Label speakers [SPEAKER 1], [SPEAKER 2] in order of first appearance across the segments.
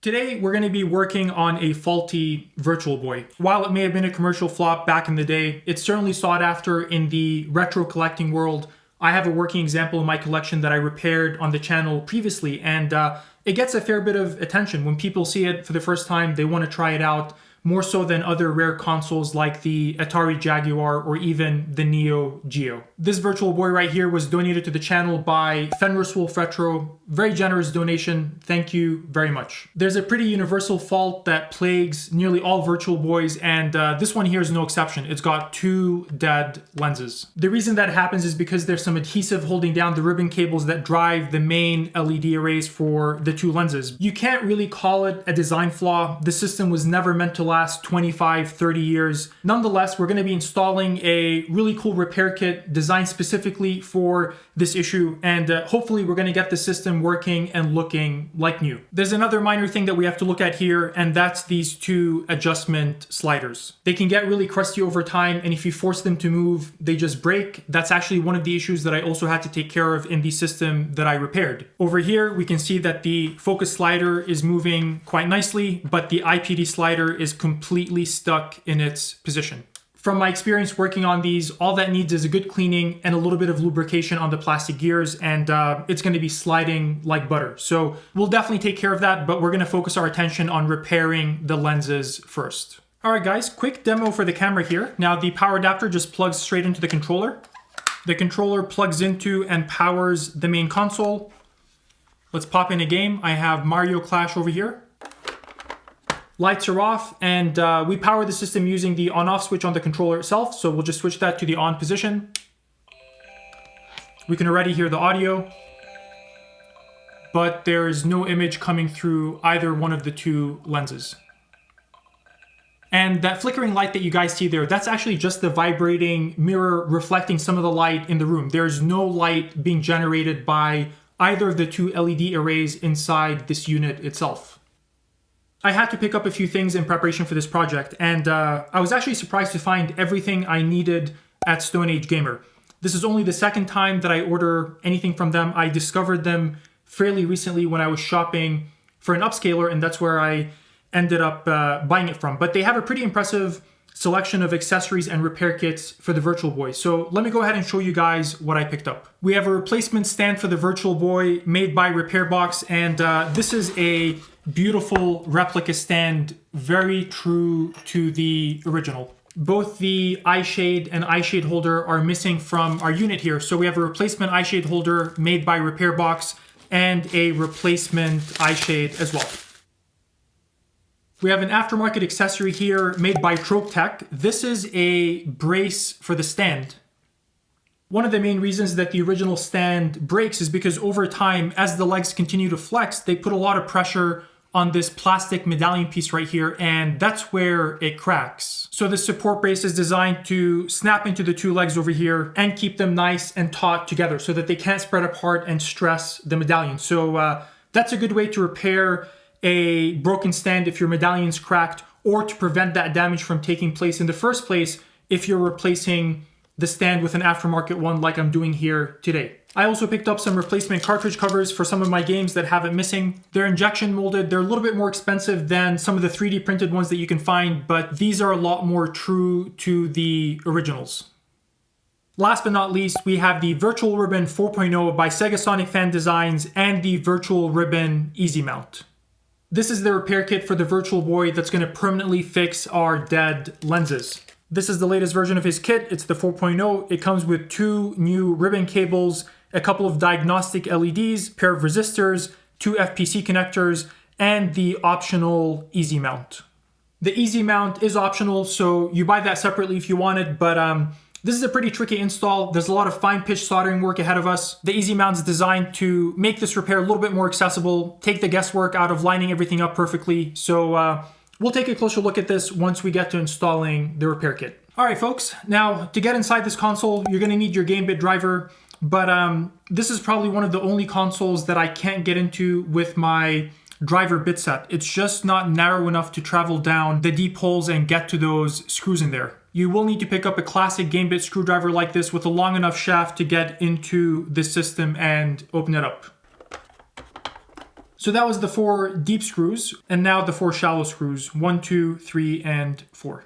[SPEAKER 1] Today, we're going to be working on a faulty Virtual Boy. While it may have been a commercial flop back in the day, it's certainly sought after in the retro collecting world. I have a working example in my collection that I repaired on the channel previously, and it gets a fair bit of attention. When people see it for the first time, they want to try it out, more so than other rare consoles like the Atari Jaguar or even the Neo Geo. This Virtual Boy right here was donated to the channel by Fenris Wolf Retro. Very generous donation. Thank you very much. There's a pretty universal fault that plagues nearly all Virtual Boys, and this one here is no exception. It's got two dead lenses. The reason that happens is because there's some adhesive holding down the ribbon cables that drive the main LED arrays for the two lenses. You can't really call it a design flaw. The system was never meant to last 25, 30 years. Nonetheless, we're going to be installing a really cool repair kit designed specifically for this issue, and hopefully we're going to get the system working and looking like new. There's another minor thing that we have to look at here, and that's these two adjustment sliders. They can get really crusty over time, and if you force them to move, they just break. That's actually one of the issues that I also had to take care of in the system that I repaired. Over here, we can see that the focus slider is moving quite nicely, but the IPD slider is completely stuck in its position. From my experience working on these, all that needs is a good cleaning and a little bit of lubrication on the plastic gears, and it's going to be sliding like butter. So we'll definitely take care of that, but we're going to focus our attention on repairing the lenses first. All right, guys, quick demo for the camera here. Now the power adapter just plugs straight into the controller. The controller plugs into and powers the main console. Let's pop in a game. I have Mario Clash over here. Lights are off, and we power the system using the on-off switch on the controller itself, so we'll just switch that to the on position. We can already hear the audio, but there's no image coming through either one of the two lenses. And that flickering light that you guys see there, that's actually just the vibrating mirror reflecting some of the light in the room. There's no light being generated by either of the two LED arrays inside this unit itself. I had to pick up a few things in preparation for this project, and I was actually surprised to find everything I needed at Stone Age Gamer. This is only the second time that I order anything from them. I discovered them fairly recently when I was shopping for an upscaler, and that's where I ended up buying it from. But they have a pretty impressive selection of accessories and repair kits for the Virtual Boy. So let me go ahead and show you guys what I picked up. We have a replacement stand for the Virtual Boy made by Repair Box, and this is a beautiful replica stand, very true to the original. Both the eye shade and eye shade holder are missing from our unit here. So we have a replacement eye shade holder made by Repair Box and a replacement eye shade as well. We have an aftermarket accessory here made by Trope Tech. This is a brace for the stand. One of the main reasons that the original stand breaks is because over time, as the legs continue to flex, they put a lot of pressure on this plastic medallion piece right here, and that's where it cracks. So the support brace is designed to snap into the two legs over here and keep them nice and taut together so that they can't spread apart and stress the medallion. So that's a good way to repair a broken stand if your medallion's cracked, or to prevent that damage from taking place in the first place if you're replacing the stand with an aftermarket one like I'm doing here today. I also picked up some replacement cartridge covers for some of my games that have it missing. They're injection molded. They're a little bit more expensive than some of the 3D printed ones that you can find, but these are a lot more true to the originals. Last but not least, we have the Virtual Ribbon 4.0 by Sega Sonic Fan Designs and the Virtual Ribbon Easy Mount. This is the repair kit for the Virtual Boy that's going to permanently fix our dead lenses. This is the latest version of his kit. It's the 4.0. It comes with two new ribbon cables, a couple of diagnostic LEDs, pair of resistors, two FPC connectors, and the optional Easy Mount. The Easy Mount is optional, so you buy that separately if you want it, but this is a pretty tricky install. There's a lot of fine-pitch soldering work ahead of us. The Easy Mount is designed to make this repair a little bit more accessible, take the guesswork out of lining everything up perfectly. So we'll take a closer look at this once we get to installing the repair kit. All right, folks. Now, to get inside this console, you're going to need your Gamebit driver, but this is probably one of the only consoles that I can't get into with my driver bit set. It's just not narrow enough to travel down the deep holes and get to those screws in there. You will need to pick up a classic Gamebit screwdriver like this with a long enough shaft to get into this system and open it up. So that was the 4 deep screws, and now the 4 shallow screws, 1, 2, 3, and 4.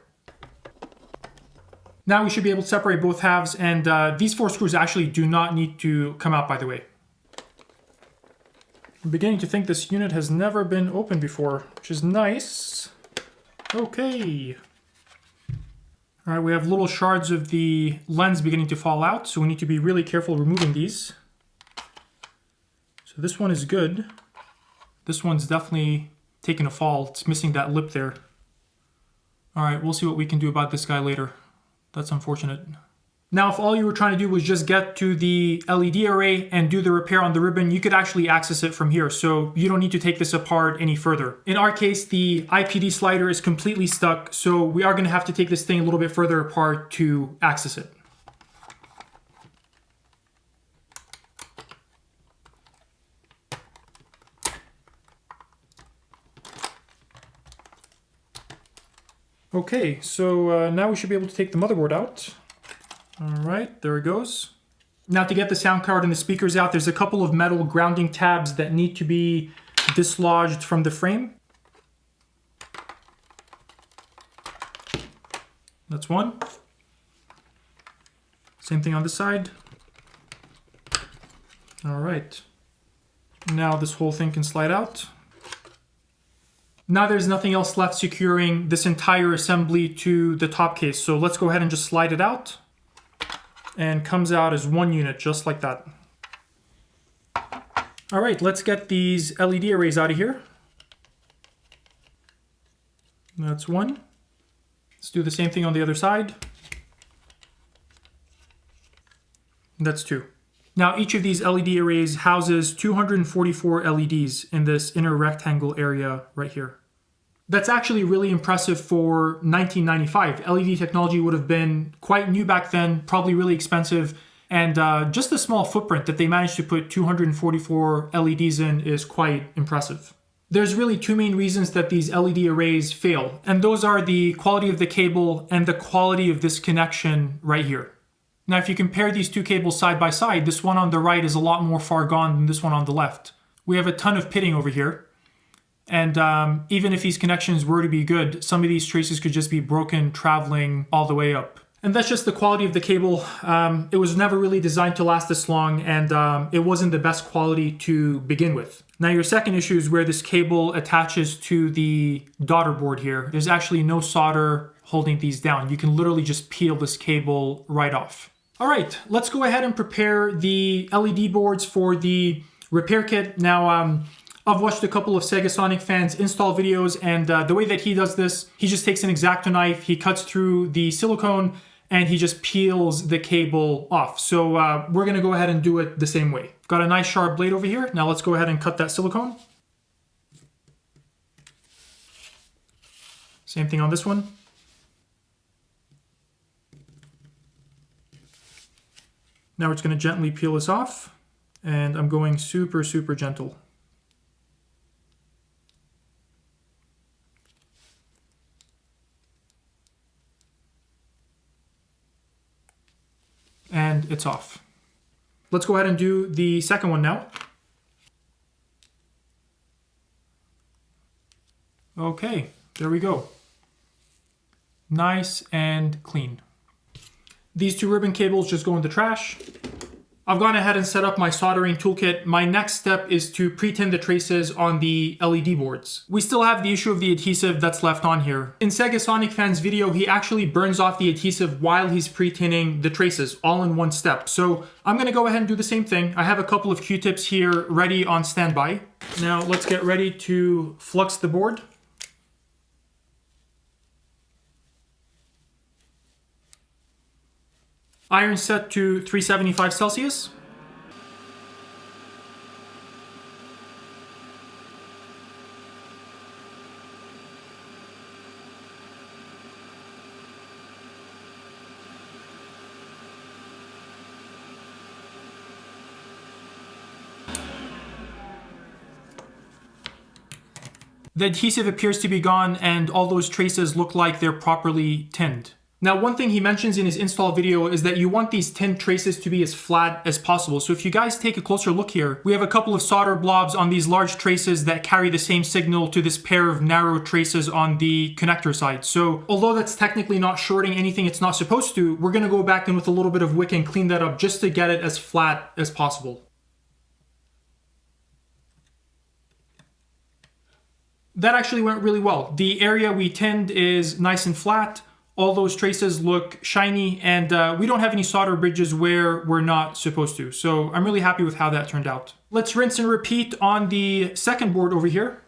[SPEAKER 1] Now we should be able to separate both halves, and these 4 screws actually do not need to come out, by the way. I'm beginning to think this unit has never been opened before, which is nice. Okay. All right, we have little shards of the lens beginning to fall out, so we need to be really careful removing these. So this one is good. This one's definitely taken a fall. It's missing that lip there. All right, we'll see what we can do about this guy later. That's unfortunate. Now, if all you were trying to do was just get to the LED array and do the repair on the ribbon, you could actually access it from here. So you don't need to take this apart any further. In our case, the IPD slider is completely stuck. So we are going to have to take this thing a little bit further apart to access it. Okay, so now we should be able to take the motherboard out. All right, there it goes. Now to get the sound card and the speakers out, there's a couple of metal grounding tabs that need to be dislodged from the frame. That's one. Same thing on this side. All right. Now this whole thing can slide out. Now there's nothing else left securing this entire assembly to the top case. So let's go ahead and just slide it out. And comes out as one unit, just like that. All right, let's get these LED arrays out of here. That's one. Let's do the same thing on the other side. That's two. Now each of these LED arrays houses 244 LEDs in this inner rectangle area right here. That's actually really impressive for 1995. LED technology would have been quite new back then, probably really expensive, and just the small footprint that they managed to put 244 LEDs in is quite impressive. There's really two main reasons that these LED arrays fail, and those are the quality of the cable and the quality of this connection right here. Now, if you compare these two cables side by side, this one on the right is a lot more far gone than this one on the left. We have a ton of pitting over here. And even if these connections were to be good, some of these traces could just be broken traveling all the way up. And that's just the quality of the cable. It was never really designed to last this long, and it wasn't the best quality to begin with. Now your second issue is where this cable attaches to the daughter board here. There's actually no solder holding these down. You can literally just peel this cable right off. All right, let's go ahead and prepare the LED boards for the repair kit. Now, I've watched a couple of Sega Sonic fans install videos, and the way that he does this, he just takes an X-Acto knife, he cuts through the silicone, and he just peels the cable off. So we're gonna go ahead and do it the same way. Got a nice sharp blade over here. Now let's go ahead and cut that silicone. Same thing on this one. Now we're just gonna gently peel this off, and I'm going super, super gentle. And it's off. Let's go ahead and do the second one now. Okay, there we go. Nice and clean. These two ribbon cables just go in the trash. I've gone ahead and set up my soldering toolkit. My next step is to pre-tin the traces on the LED boards. We still have the issue of the adhesive that's left on here. In Sega Sonic Fan's video, he actually burns off the adhesive while he's pre-tinning the traces, all in one step. So I'm gonna go ahead and do the same thing. I have a couple of Q-tips here ready on standby. Now let's get ready to flux the board. Iron set to 375 Celsius. The adhesive appears to be gone, and all those traces look like they're properly tinned. Now, one thing he mentions in his install video is that you want these tin traces to be as flat as possible. So if you guys take a closer look here, we have a couple of solder blobs on these large traces that carry the same signal to this pair of narrow traces on the connector side. So although that's technically not shorting anything it's not supposed to, we're gonna go back in with a little bit of wick and clean that up just to get it as flat as possible. That actually went really well. The area we tinned is nice and flat. All those traces look shiny, and we don't have any solder bridges where we're not supposed to. So I'm really happy with how that turned out. Let's rinse and repeat on the second board over here.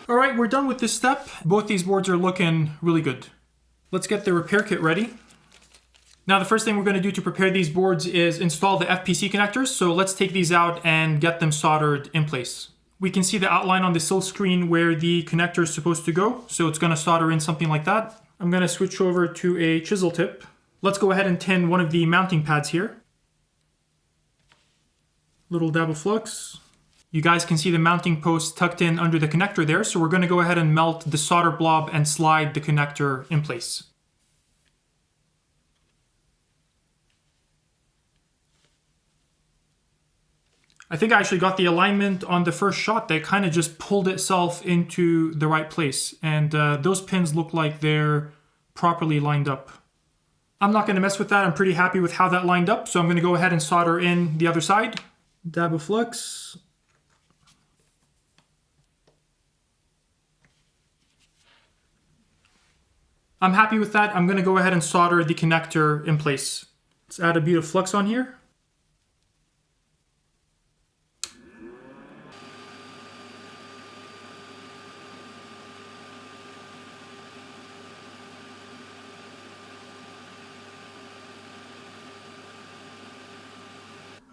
[SPEAKER 1] All right, we're done with this step. Both these boards are looking really good. Let's get the repair kit ready. Now, the first thing we're going to do to prepare these boards is install the FPC connectors. So let's take these out and get them soldered in place. We can see the outline on the sill screen where the connector is supposed to go. So it's going to solder in something like that. I'm going to switch over to a chisel tip. Let's go ahead and tin one of the mounting pads here. Little dab of flux. You guys can see the mounting post tucked in under the connector there, so we're going to go ahead and melt the solder blob and slide the connector in place. I think I actually got the alignment on the first shot that kind of just pulled itself into the right place, and those pins look like they're properly lined up. I'm not going to mess with that. I'm pretty happy with how that lined up, so I'm going to go ahead and solder in the other side. Dab of flux. I'm happy with that. I'm going to go ahead and solder the connector in place. Let's add a bead of flux on here.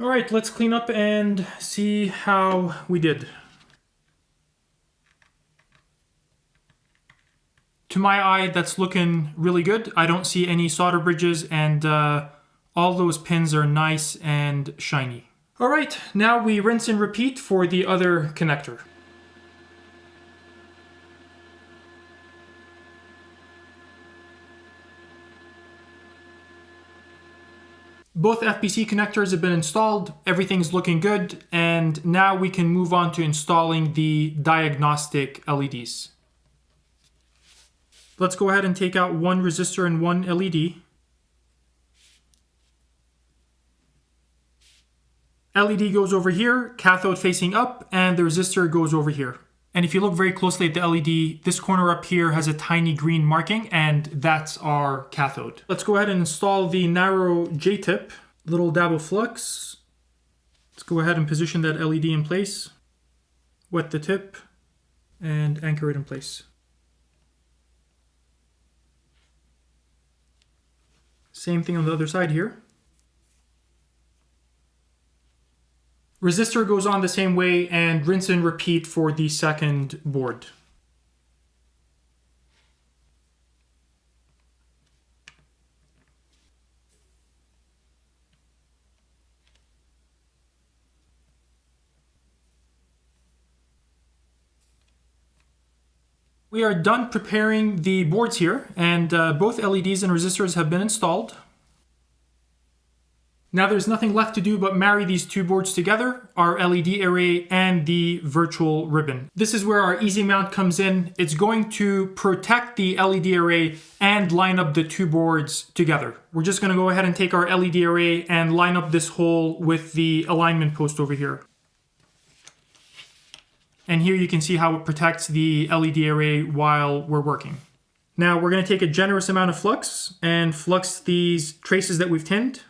[SPEAKER 1] All right, let's clean up and see how we did. To my eye, that's looking really good. I don't see any solder bridges, and all those pins are nice and shiny. All right, now we rinse and repeat for the other connector. Both FPC connectors have been installed, everything's looking good, and now we can move on to installing the diagnostic LEDs. Let's go ahead and take out one resistor and one LED. LED goes over here, cathode facing up, and the resistor goes over here. And if you look very closely at the LED, this corner up here has a tiny green marking, and that's our cathode. Let's go ahead and install the narrow J-tip. Little dab of flux. Let's go ahead and position that LED in place. Wet the tip, and anchor it in place. Same thing on the other side here. Resistor goes on the same way, and rinse and repeat for the second board. We are done preparing the boards here, and both LEDs and resistors have been installed. Now there's nothing left to do but marry these two boards together, our LED array and the virtual ribbon. This is where our easy mount comes in. It's going to protect the LED array and line up the two boards together. We're just going to go ahead and take our LED array and line up this hole with the alignment post over here. And here you can see how it protects the LED array while we're working. Now we're going to take a generous amount of flux and flux these traces that we've tinned.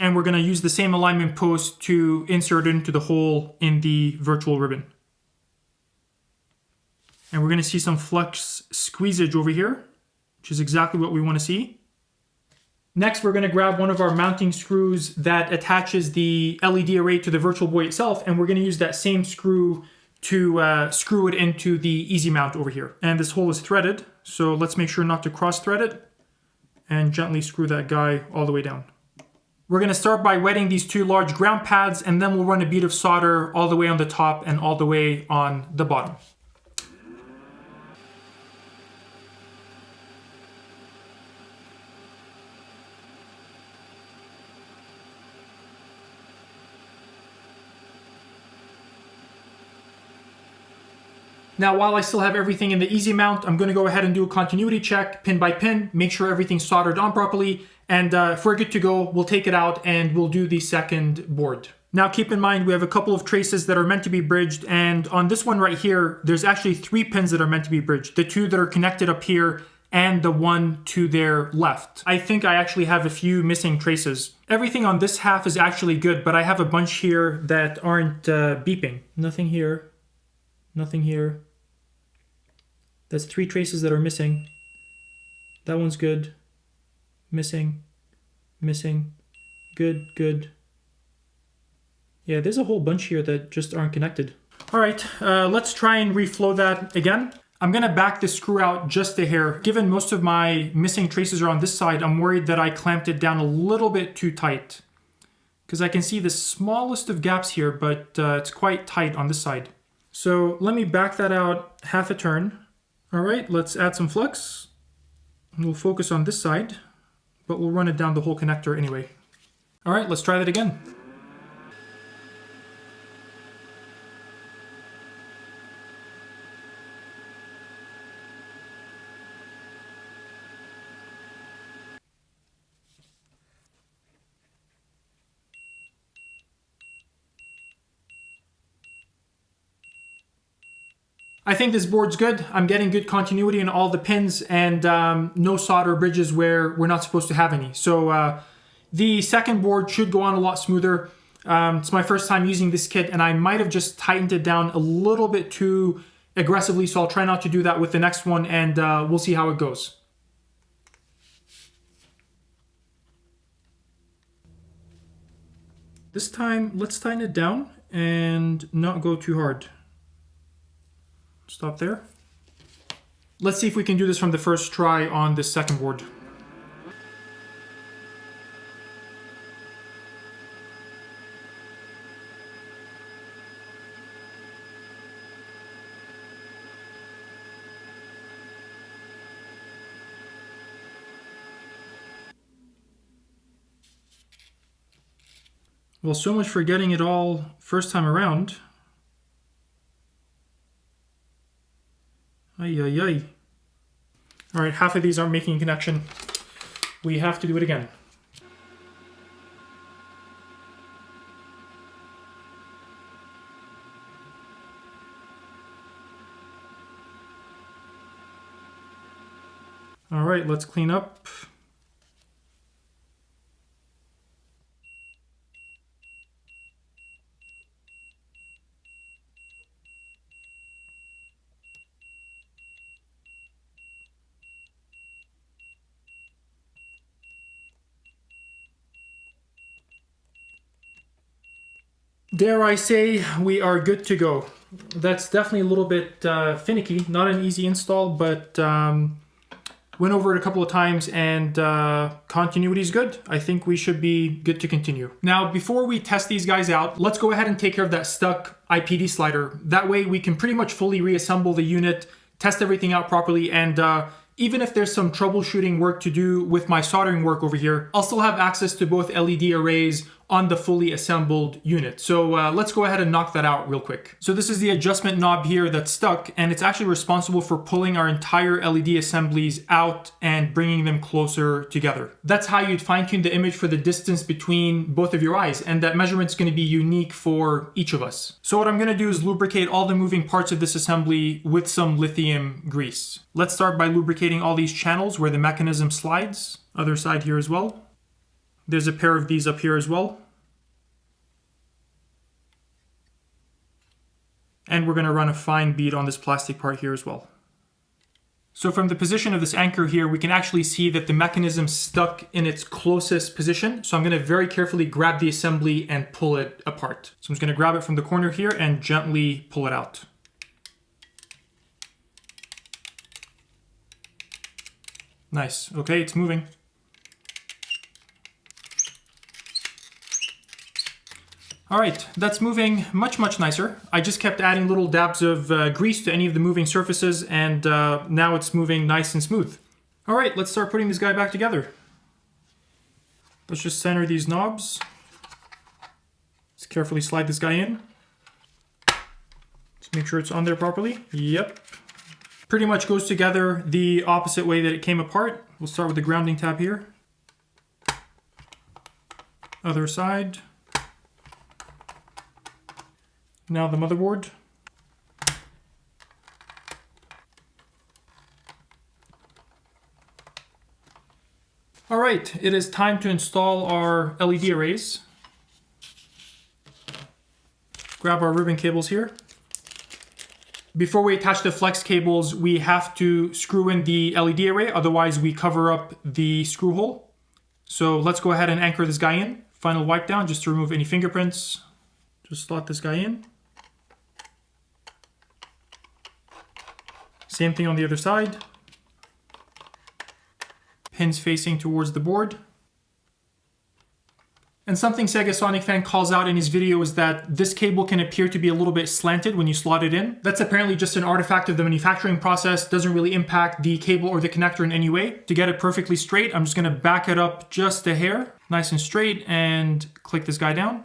[SPEAKER 1] And we're going to use the same alignment post to insert it into the hole in the virtual ribbon. And we're going to see some flux squeezage over here, which is exactly what we want to see. Next, we're going to grab one of our mounting screws that attaches the LED array to the virtual boy itself, and we're going to use that same screw to screw it into the easy mount over here. And this hole is threaded, so let's make sure not to cross thread it. and gently screw that guy all the way down. We're going to start by wetting these two large ground pads, and then we'll run a bead of solder all the way on the top and all the way on the bottom. Now, while I still have everything in the easy mount, I'm going to go ahead and do a continuity check pin by pin, make sure everything's soldered on properly, and if we're good to go, we'll take it out and we'll do the second board. Now, keep in mind, we have a couple of traces that are meant to be bridged, and on this one right here, there's actually 3 pins that are meant to be bridged. The 2 that are connected up here and the one to their left. I think I actually have a few missing traces. Everything on this half is actually good, but I have a bunch here that aren't beeping. Nothing here, nothing here. That's 3 traces that are missing. That one's good. Missing. Missing. Good, good. Yeah, there's a whole bunch here that just aren't connected. All right, let's try and reflow that again. I'm gonna back the screw out just a hair. Given most of my missing traces are on this side, I'm worried that I clamped it down a little bit too tight, because I can see the smallest of gaps here, but it's quite tight on this side. So let me back that out half a turn. All right, let's add some flux. We'll focus on this side, but we'll run it down the whole connector anyway. All right, let's try that again. I think this board's good. I'm getting good continuity in all the pins and no solder bridges where we're not supposed to have any. So the second board should go on a lot smoother. It's my first time using this kit, and I might have just tightened it down a little bit too aggressively, so I'll try not to do that with the next one, and we'll see how it goes. This time, let's tighten it down and not go too hard. Stop there. Let's see if we can do this from the first try on this second board. Well, so much for getting it all first time around. Ay, ay, ay. All right, half of these aren't making a connection. We have to do it again. All right, let's clean up. Dare I say, we are good to go. That's definitely a little bit finicky, not an easy install, but went over it a couple of times and continuity is good. I think we should be good to continue. Now, before we test these guys out, let's go ahead and take care of that stuck IPD slider. That way we can pretty much fully reassemble the unit, test everything out properly, and even if there's some troubleshooting work to do with my soldering work over here, I'll still have access to both LED arrays on the fully assembled unit. So let's go ahead and knock that out real quick. So this is the adjustment knob here that's stuck, and it's actually responsible for pulling our entire LED assemblies out and bringing them closer together. That's how you'd fine-tune the image for the distance between both of your eyes, and that measurement's gonna be unique for each of us. So what I'm gonna do is lubricate all the moving parts of this assembly with some lithium grease. Let's start by lubricating all these channels where the mechanism slides. Other side here as well. There's a pair of these up here as well. And we're gonna run a fine bead on this plastic part here as well. So from the position of this anchor here, we can actually see that the mechanism's stuck in its closest position. So I'm gonna very carefully grab the assembly and pull it apart. So I'm just gonna grab it from the corner here and gently pull it out. Nice, okay, it's moving. All right, that's moving much, much nicer. I just kept adding little dabs of grease to any of the moving surfaces, and now it's moving nice and smooth. All right, let's start putting this guy back together. Let's just center these knobs. Let's carefully slide this guy in. Let's make sure it's on there properly. Yep. Pretty much goes together the opposite way that it came apart. We'll start with the grounding tab here. Other side. Now the motherboard. All right, it is time to install our LED arrays. Grab our ribbon cables here. Before we attach the flex cables, we have to screw in the LED array, otherwise we cover up the screw hole. So let's go ahead and anchor this guy in. Final wipe down just to remove any fingerprints. Just slot this guy in. Same thing on the other side. Pins facing towards the board. And something Sega Sonic Fan calls out in his video is that this cable can appear to be a little bit slanted when you slot it in. That's apparently just an artifact of the manufacturing process, doesn't really impact the cable or the connector in any way. To get it perfectly straight, I'm just gonna back it up just a hair, nice and straight, and click this guy down.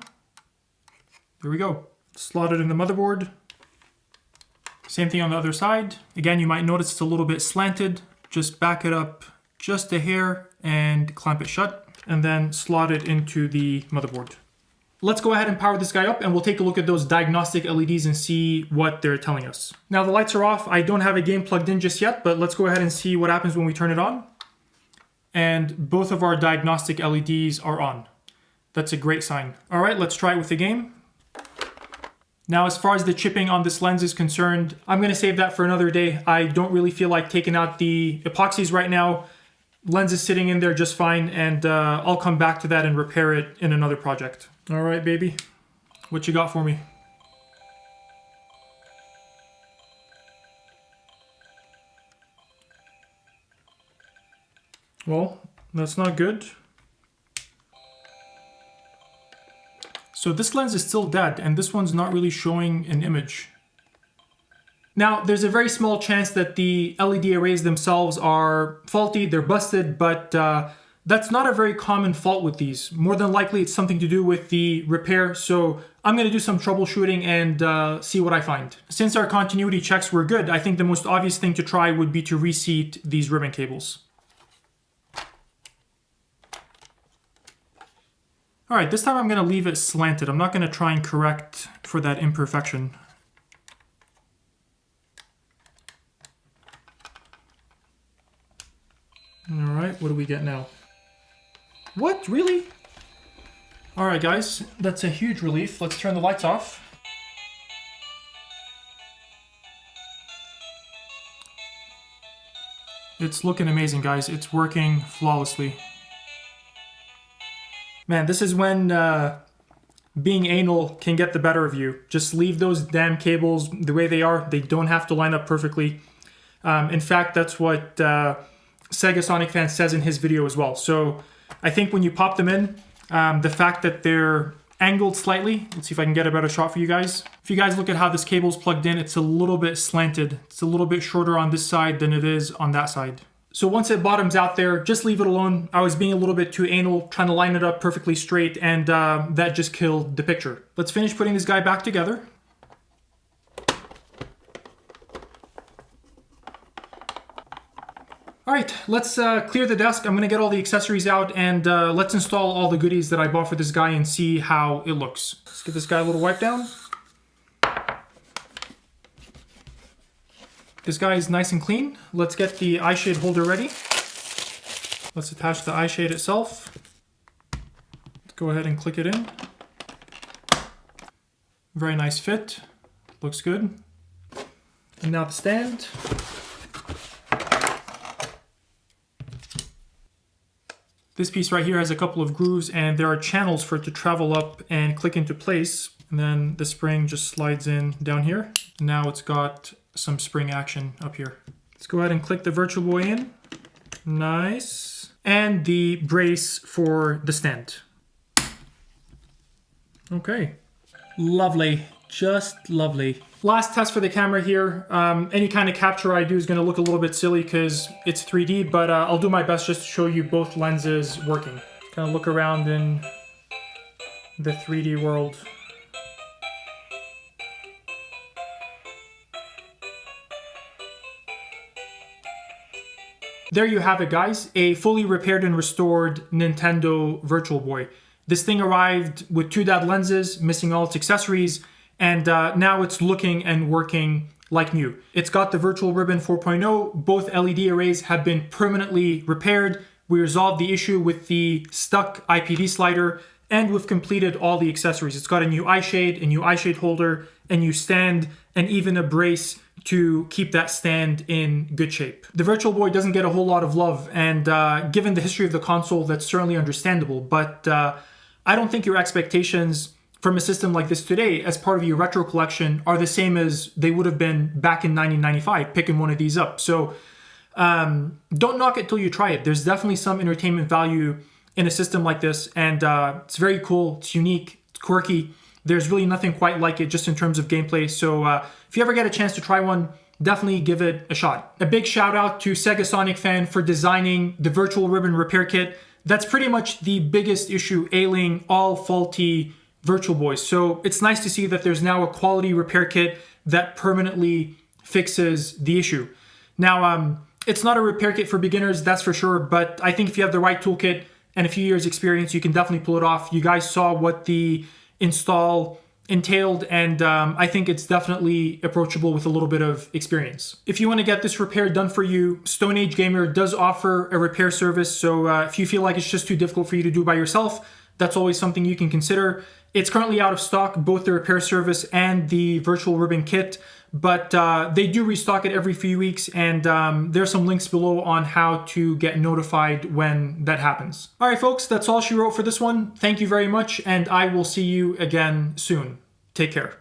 [SPEAKER 1] There we go. Slot it in the motherboard. Same thing on the other side. Again, you might notice it's a little bit slanted. Just back it up just a hair and clamp it shut, and then slot it into the motherboard. Let's go ahead and power this guy up, and we'll take a look at those diagnostic LEDs and see what they're telling us. Now the lights are off. I don't have a game plugged in just yet, but let's go ahead and see what happens when we turn it on. And both of our diagnostic LEDs are on. That's a great sign. All right, let's try it with the game. Now, as far as the chipping on this lens is concerned, I'm gonna save that for another day. I don't really feel like taking out the epoxies right now. Lens is sitting in there just fine, and I'll come back to that and repair it in another project. All right, baby, what you got for me? Well, that's not good. So this lens is still dead, and this one's not really showing an image. Now, there's a very small chance that the LED arrays themselves are faulty, they're busted, but that's not a very common fault with these. More than likely, it's something to do with the repair, so I'm gonna do some troubleshooting and see what I find. Since our continuity checks were good, I think the most obvious thing to try would be to reseat these ribbon cables. All right, this time I'm gonna leave it slanted. I'm not gonna try and correct for that imperfection. All right, what do we get now? What, really? All right, guys, that's a huge relief. Let's turn the lights off. It's looking amazing, guys. It's working flawlessly. Man, this is when being anal can get the better of you. Just leave those damn cables the way they are. They don't have to line up perfectly. In fact, that's what Sega Sonic Fan says in his video as well. So I think when you pop them in, the fact that they're angled slightly, let's see if I can get a better shot for you guys. If you guys look at how this cable's plugged in, it's a little bit slanted. It's a little bit shorter on this side than it is on that side. So once it bottoms out there, just leave it alone. I was being a little bit too anal, trying to line it up perfectly straight, and that just killed the picture. Let's finish putting this guy back together. All right, let's clear the desk. I'm gonna get all the accessories out, and let's install all the goodies that I bought for this guy and see how it looks. Let's give this guy a little wipe down. This guy is nice and clean. Let's get the eye shade holder ready. Let's attach the eye shade itself. Let's go ahead and click it in. Very nice fit, looks good. And now the stand. This piece right here has a couple of grooves, and there are channels for it to travel up and click into place. And then the spring just slides in down here. Now it's got some spring action up here. Let's go ahead and click the Virtual Boy in. Nice. And the brace for the stand. Okay. Lovely, just lovely. Last test for the camera here. Any kind of capture I do is going to look a little bit silly because it's 3D, but I'll do my best just to show you both lenses working. Kind of look around in the 3D world. There you have it, guys. A fully repaired and restored Nintendo Virtual Boy. This thing arrived with 2 dad lenses, missing all its accessories, and now it's looking and working like new. It's got the Virtual Ribbon 4.0. Both LED arrays have been permanently repaired. We resolved the issue with the stuck IPD slider, and we've completed all the accessories. It's got a new eye shade, a new eye shade holder, a new stand, and even a brace to keep that stand in good shape. The Virtual Boy doesn't get a whole lot of love, and given the history of the console, that's certainly understandable, but I don't think your expectations from a system like this today as part of your retro collection are the same as they would have been back in 1995 picking one of these up. So don't knock it till you try it. There's definitely some entertainment value in a system like this, and it's very cool, it's unique, it's quirky. There's really nothing quite like it just in terms of gameplay. So if you ever get a chance to try one, definitely give it a shot. A big shout out to Sega Sonic Fan for designing the Virtual Ribbon repair kit. That's pretty much the biggest issue ailing all faulty Virtual Boys. So it's nice to see that there's now a quality repair kit that permanently fixes the issue. Now, it's not a repair kit for beginners, that's for sure, but I think if you have the right toolkit and a few years experience, you can definitely pull it off. You guys saw what the install entailed, and I think it's definitely approachable with a little bit of experience. If you want to get this repair done for you, Stone Age Gamer does offer a repair service, so if you feel like it's just too difficult for you to do by yourself, that's always something you can consider. It's currently out of stock, both the repair service and the Virtual Ribbon kit, but they do restock it every few weeks, and there's some links below on how to get notified when that happens. All right, folks, that's all she wrote for this one. Thank you very much, and I will see you again soon. Take care.